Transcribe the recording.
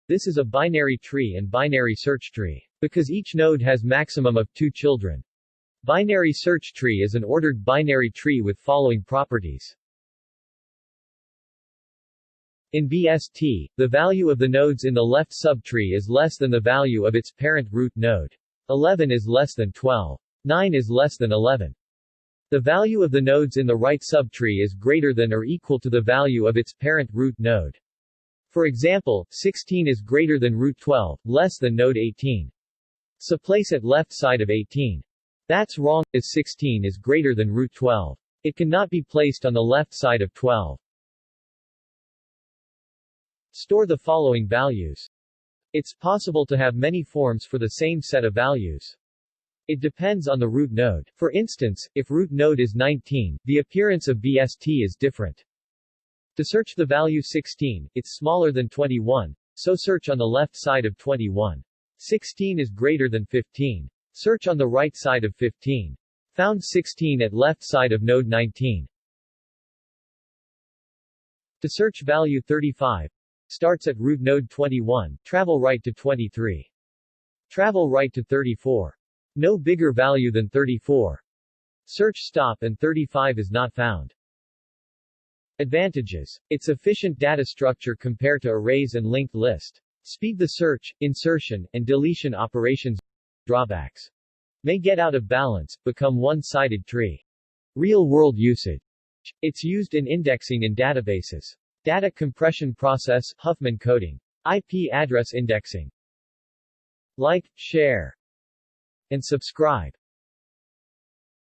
This is a binary tree and binary search tree, because each node has maximum of 2 children. Binary search tree is an ordered binary tree with following properties. In BST, the value of the nodes in the left subtree is less than the value of its parent root node. 11 is less than 12. 9 is less than 11. The value of the nodes in the right subtree is greater than or equal to the value of its parent root node. For example, 16 is greater than root 12, less than node 18. So place at left side of 18. That's wrong, as 16 is greater than root 12. It cannot be placed on the left side of 12. Store the following values. It's possible to have many forms for the same set of values. It depends on the root node. For instance, if root node is 19, the appearance of BST is different. To search the value 16, it's smaller than 21, so search on the left side of 21. 16 is greater than 15. Search on the right side of 15. Found 16 at left side of node 19. To search value 35, starts at root node 21, travel right to 23. Travel right to 34. No bigger value than 34. Search stop and 35 is not found. Advantages. It's efficient data structure compared to arrays and linked list. Speed the search, insertion, and deletion operations. Drawbacks. May get out of balance, become one-sided tree. Real-world usage. It's used in indexing in databases. Data compression process, Huffman coding. IP address indexing. Like, share, and subscribe.